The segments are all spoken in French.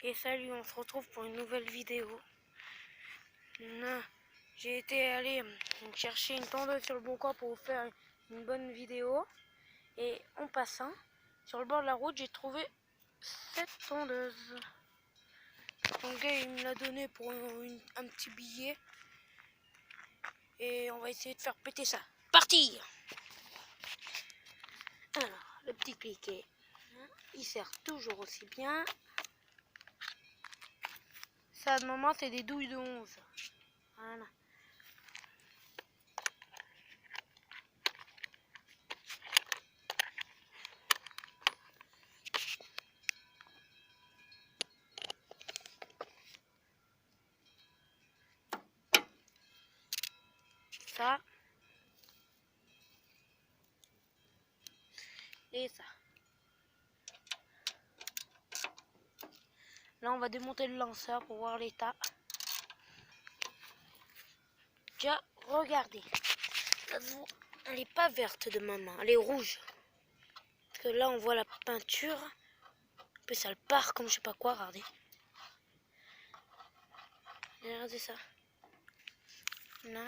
Et salut, on se retrouve pour une nouvelle vidéo. J'ai été allé chercher une tondeuse sur le bon coin pour vous faire une bonne vidéo. Et en passant, sur le bord de la route, j'ai trouvé cette tondeuse. Mon gars, il me l'a donné pour un petit billet. Et on va essayer de faire péter ça. Parti! Alors, le petit cliquet, il sert toujours aussi bien. Ça, de moment, c'est des douilles de 11. Voilà. Ça. Et ça. Là, on va démonter le lanceur pour voir l'état. Déjà, regardez. Elle n'est pas verte de ma main, elle est rouge. Parce que là, on voit la peinture. En plus, elle part comme je sais pas quoi, regardez. Regardez ça. Là.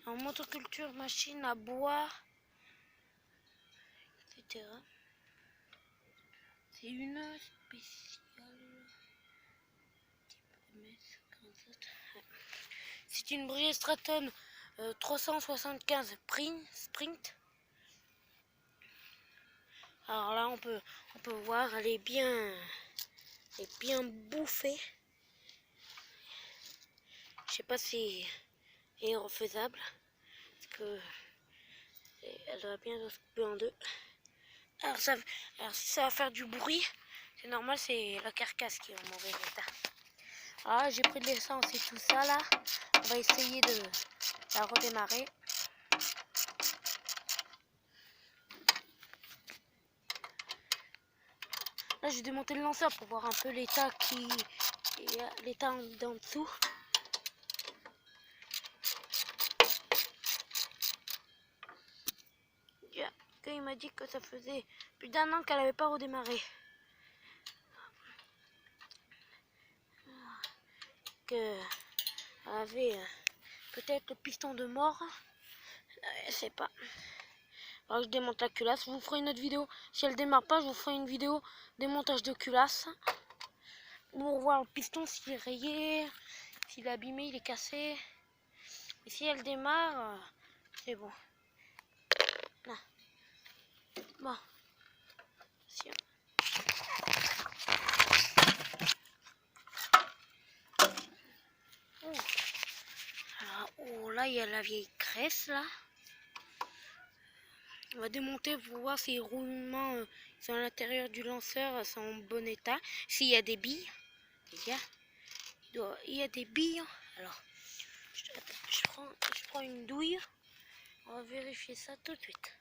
En motoculture, machine à bois, etc. C'est une spéciale. C'est une Bridgestone 375 Sprint. Alors là, on peut voir, elle est bien bouffée. Je sais pas si elle est refaisable, parce que elle doit bien se couper en deux. Alors si ça va faire du bruit, c'est normal, c'est la carcasse qui est en mauvais état. Ah, j'ai pris de l'essence et tout ça là. On va essayer de la redémarrer. Là, j'ai démonté le lanceur pour voir un peu l'état l'état d'en dessous. Il m'a dit que ça faisait plus d'1 an qu'elle n'avait pas redémarré. Que elle avait peut-être le piston de mort. Je sais pas. Alors je démonte la culasse. Je vous ferai une autre vidéo. Si elle démarre pas, je vous ferai une vidéo démontage de culasse. Pour voir le piston s'il est rayé, s'il est abîmé, il est cassé. Et si elle démarre, c'est bon. Là. Bon. Si. Oh. Alors, oh, là, il y a la vieille graisse, là. On va démonter pour voir si les roulements sont à l'intérieur du lanceur sont en bon état. S'il y a des billes, les gars, il y a des billes. Alors, je prends une douille. On va vérifier ça tout de suite.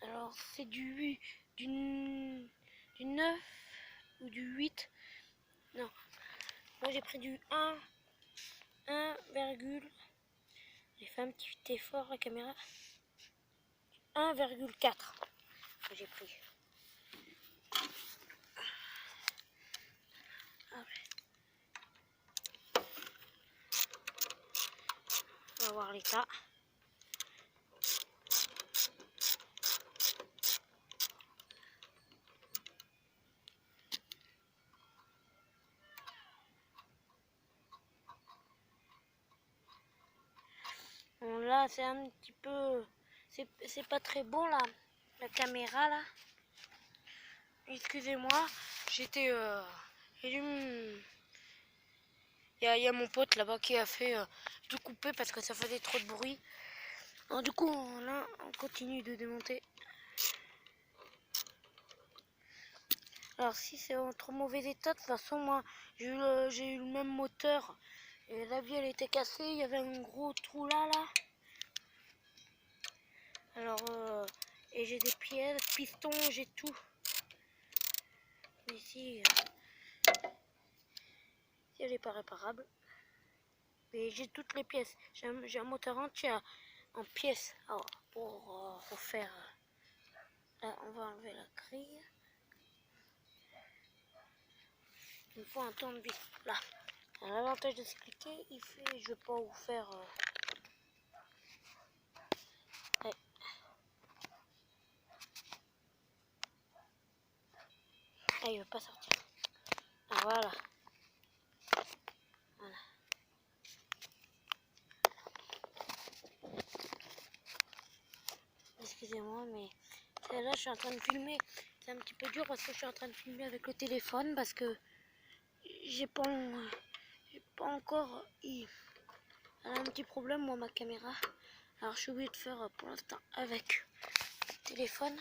Alors, c'est du 9 ou du 8. Non, moi j'ai pris du 1, j'ai fait un petit effort la caméra. 1,4 que j'ai pris. Ah ouais. On va voir l'état. Bon, là c'est un petit peu, c'est pas très bon là, la caméra là. Excusez-moi, j'étais il y a mon pote là-bas qui a fait tout couper parce que ça faisait trop de bruit. Alors, du coup là on continue de démonter. Alors si c'est en trop mauvais état, de toute façon moi j'ai eu le même moteur et la vie elle était cassée, il y avait un gros trou là. Alors et j'ai des pièces, pistons, j'ai tout. Ici, si elle n'est pas réparable. Et j'ai toutes les pièces. J'ai un moteur entier en pièces pour refaire. Là, on va enlever la grille. Il me faut un tournevis. Là. L'avantage de ce cliquet, il fait. Je vais pas vous faire. Ouais. Ah, il veut pas sortir. Ah, voilà. Voilà. Excusez-moi, mais là, je suis en train de filmer. C'est un petit peu dur parce que je suis en train de filmer avec le téléphone parce que j'ai pas encore. Elle a un petit problème, moi, ma caméra. Alors, je suis obligée de faire pour l'instant avec le téléphone.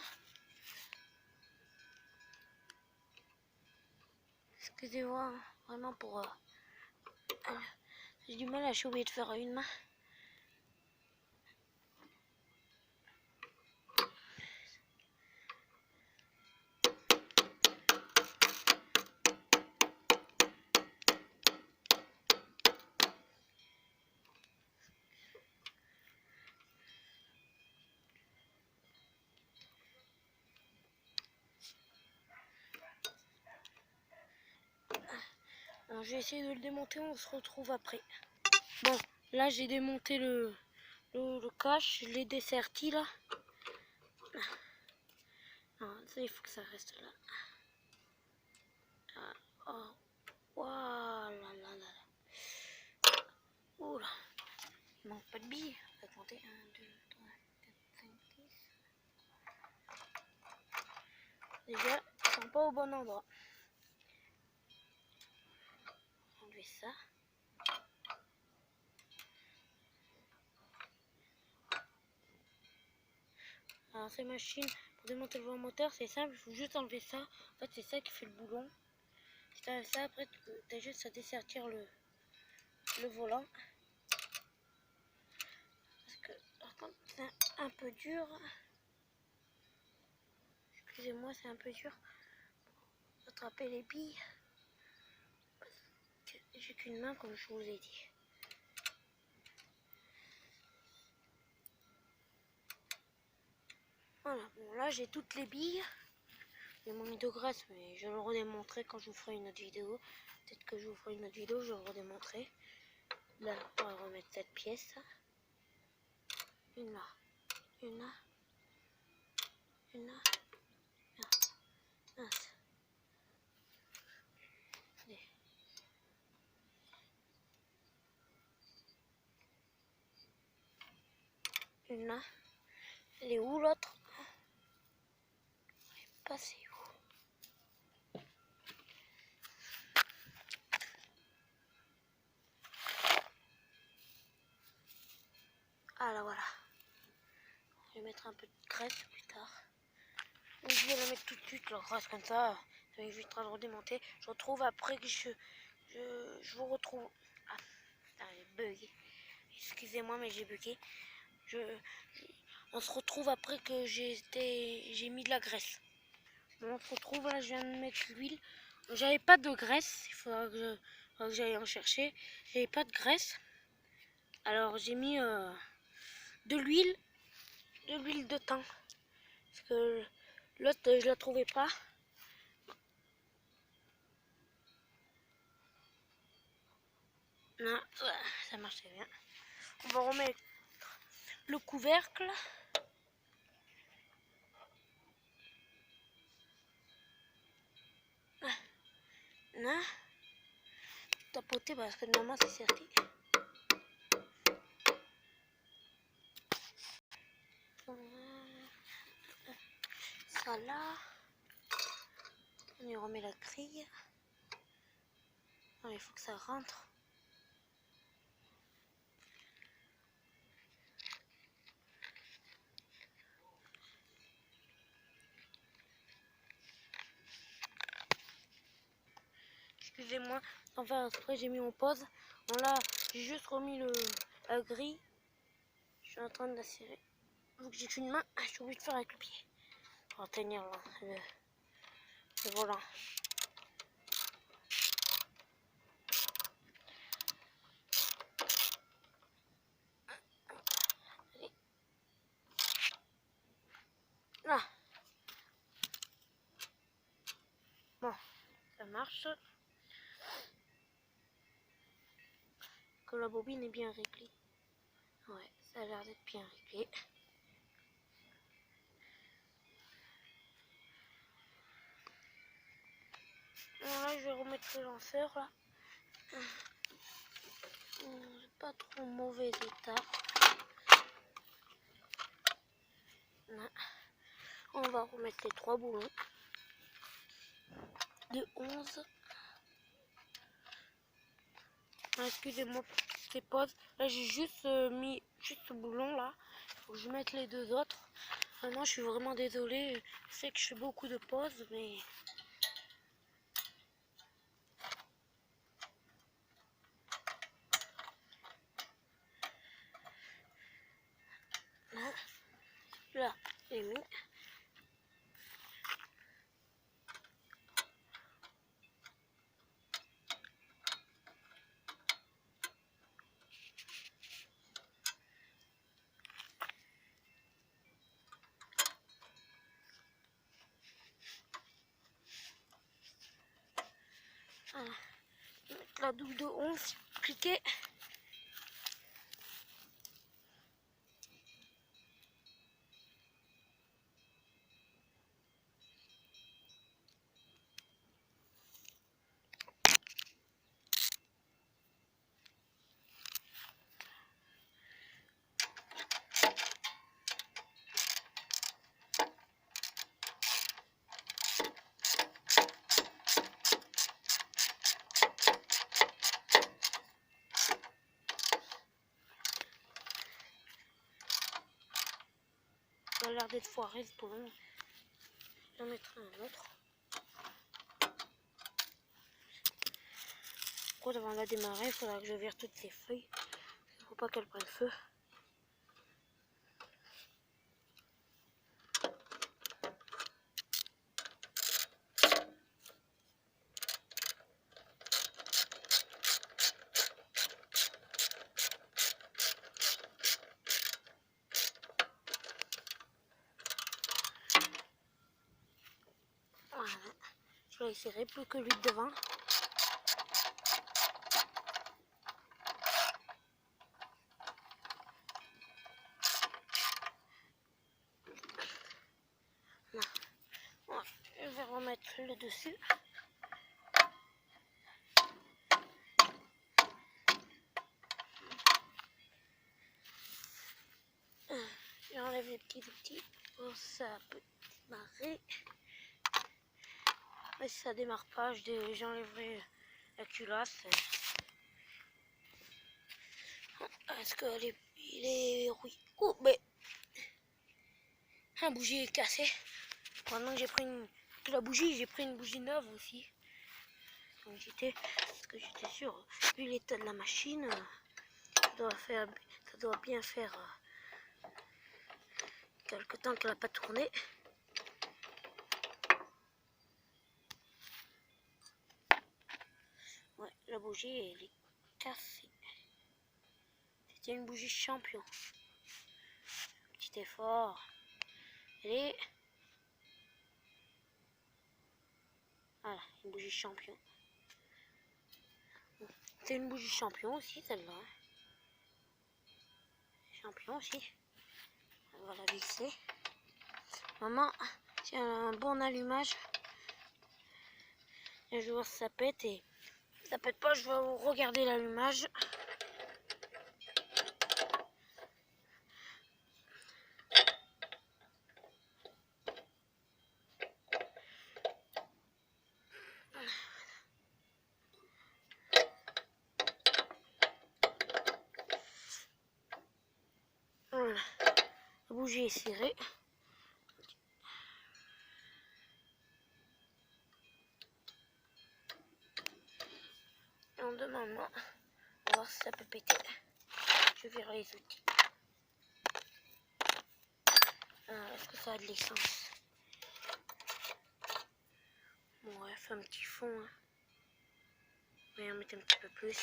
Excusez-moi, hein, vraiment pour. J'ai du mal à, je suis obligée de faire une main. Alors, je vais essayer de le démonter, on se retrouve après. Bon, là j'ai démonté le cache, je l'ai desserti là. Non, ça il faut que ça reste là. Ah, oh, voilà, là, là. Oula, il manque pas de billes. On va compter 1, 2, 3, 4, 5, 6. Déjà, ils sont pas au bon endroit. Enlever ça. Alors ces machines, pour démonter le volant moteur, c'est simple, il faut juste enlever ça. En fait, c'est ça qui fait le boulon. Si tu enlèves ça, après, tu as juste à dessertir le volant. Parce que, par contre, c'est un peu dur. Excusez-moi, c'est un peu dur. Attraper les billes. J'ai qu'une main, comme je vous ai dit. Voilà, bon là j'ai toutes les billes. J'ai mon mis de graisse, mais je le redémontrerai quand je vous ferai une autre vidéo. Peut-être que je vous ferai une autre vidéo, je le redémontrerai. Là, on va remettre cette pièce. Une là, une là, une là. Mince. Une là. Elle est où l'autre? Elle est passée où? Ah là voilà. Je vais mettre un peu de graisse plus tard. Je vais la mettre tout de suite, la graisse comme ça. Ça m'évitera de redémonter. Je retrouve après que je vous retrouve. Ah, putain, j'ai bugué. Excusez-moi, mais j'ai bugué. On se retrouve après que j'ai mis de la graisse. Bon, on se retrouve, là je viens de mettre l'huile. J'avais pas de graisse, il faudra que j'aille en chercher. J'avais pas de graisse. Alors j'ai mis de l'huile de thym. Parce que l'autre je la trouvais pas. Non, ça marchait bien. On va remettre le couvercle. Non. Tapoter parce que normalement c'est serti. Ça là. On y remet la grille. Non, il faut que ça rentre. Excusez-moi, sans faire exprès, j'ai mis en pause. Bon là, j'ai juste remis la grille. Je suis en train de la serrer. Vu que j'ai qu'une main, je suis obligée de faire avec le pied. Pour tenir là, le volant. marche. Que la bobine est bien réglée. Ouais, ça a l'air d'être bien réglé. Bon, là, je vais remettre le lanceur là. Pas trop mauvais état. Là. On va remettre les 3 boulons de 11. Excusez-moi pour ces pauses. Là, j'ai juste mis ce boulon là. Faut que je mette les 2 autres. Vraiment, je suis vraiment désolée. Je sais que je fais beaucoup de pauses, mais là, j'ai mis. Voilà. Je vais mettre la double de 11, cliquez. Ça a l'air d'être foiré ce boulon. Je vais en mettre un autre. Pour avant de la démarrer, il faudra que je vire toutes ces feuilles. Il ne faut pas qu'elles prennent feu. Voilà. Je vais essayer plus que lui devant. Voilà. Je vais remettre le dessus. J'enlève les petits outils pour ça peut démarrer. Mais si ça démarre pas, j'enlèverai la culasse. Est-ce qu'il est rouillé? Oh, mais un bougie est cassé. Pendant que j'ai pris la bougie, j'ai pris une bougie neuve aussi. Parce que j'étais sûr, vu l'état de la machine, ça doit bien faire quelque temps qu'elle n'a pas tourné. Ouais, la bougie elle est cassée. C'était une bougie champion. Petit effort. Et voilà, une bougie champion. C'est une bougie champion aussi celle-là. Champion aussi. On va la visser. Maman, c'est un bon allumage. Et je vois si ça pète et si ça pète pas, je vais regarder l'allumage. Voilà, la bougie est serrée. Et on demande, on va voir si ça peut péter. Je vire les outils. Est-ce que ça a de l'essence? Bon, ouais, fait un petit fond. Hein. On va en mettre un petit peu plus.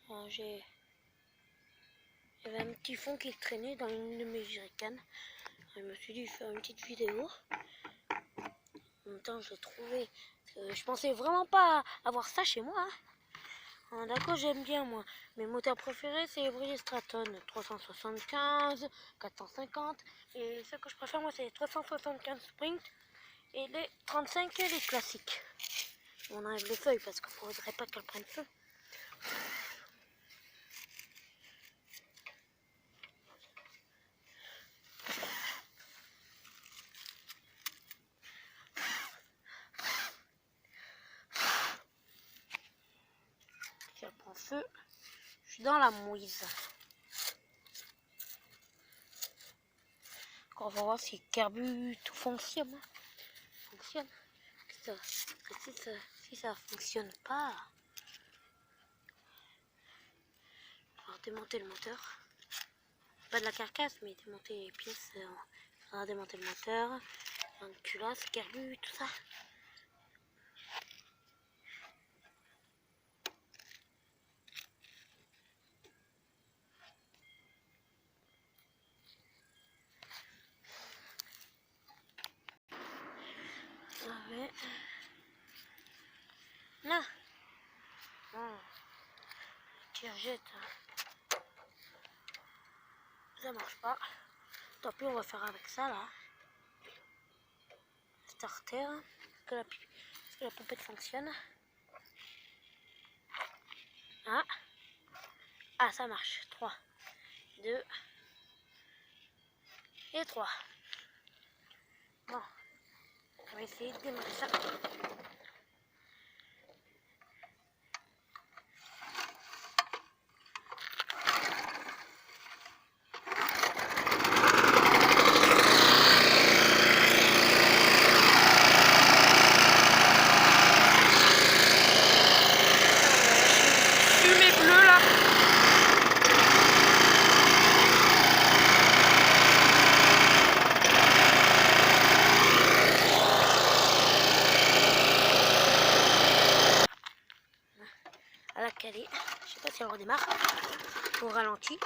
Il y avait un petit fond qui traînait dans une de mes jerrycans. Je me suis dit faire une petite vidéo. En même temps, j'ai trouvé. Je pensais vraiment pas avoir ça chez moi. D'accord, j'aime bien moi. Mes moteurs préférés, c'est les Bridgestone 375, 450. Et ce que je préfère moi, c'est les 375 Sprint et les 35 et les classiques. On enlève les feuilles parce qu'il ne faudrait pas qu'elles prennent feu. Si elle prend feu, je suis dans la mouise. On va voir si le carbu tout fonctionne. Si ça fonctionne pas, on va démonter le moteur. Pas de la carcasse, mais démonter les pièces. On va démonter le moteur, un culasse, carbu, tout ça. Ouais. Là. Oh. Tu rejettes. Ça marche pas. Tant pis, on va faire avec ça là. Starter. Est-ce que la pompette fonctionne? Ah, ça marche. 3, 2 et 3. Bon. On va essayer de démarrer ça. Fumée bleue là. À la calée. Je sais pas si elle redémarre. Au ralenti.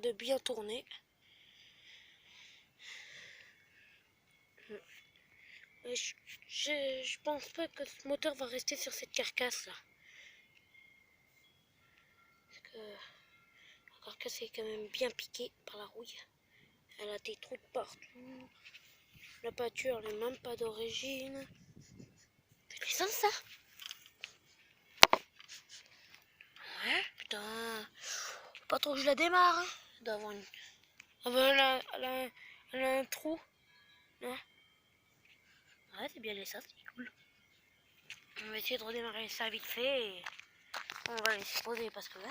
De bien tourner. Je pense pas que ce moteur va rester sur cette carcasse là. Parce que la carcasse est quand même bien piquée par la rouille. Elle a des trous de partout. La pâture n'est même pas d'origine. C'est puissant ça. Ouais, putain. Pas trop que je la démarre. Hein. D'avoir une... Ah ben, elle a un trou. Ouais, ouais c'est bien les ça, c'est cool. On va essayer de redémarrer ça vite fait et on va laisser poser parce que... Ouais.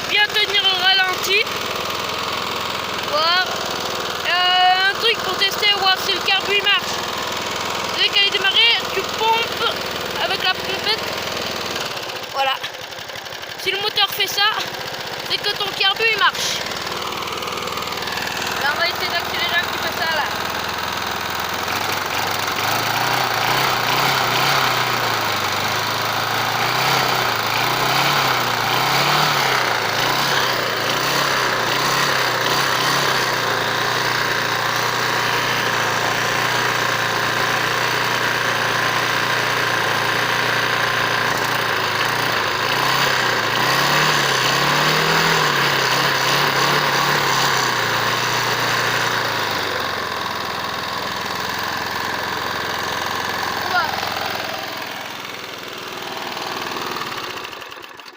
Bien tenir le ralenti, voir un truc pour tester, voir si le carbu marche. Dès qu'elle est démarrée, tu pompes avec la pompette. Voilà. Si le moteur fait ça, c'est que ton carbu il marche. Là, on va essayer d'accélérer un petit peu ça là.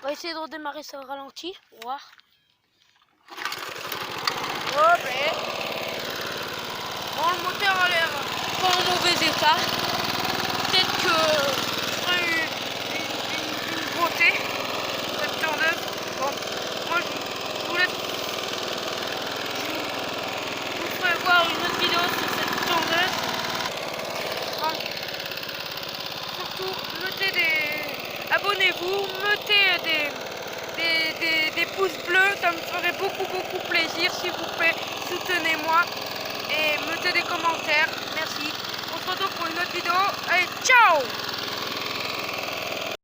On va essayer de redémarrer ça au ralenti, pour voir. Oh ben. Bon, le moteur a l'air pas en mauvais état. Peut-être que je ferai une beauté, cette tondeuse. Bon, moi je vous laisse. Je vous ferai voir une autre vidéo sur cette tondeuse. Bon. Surtout, mettez des... Abonnez-vous, mettez des pouces bleus, ça me ferait beaucoup plaisir, s'il vous plaît, soutenez-moi et mettez des commentaires, merci. On se retrouve pour une autre vidéo, allez, ciao!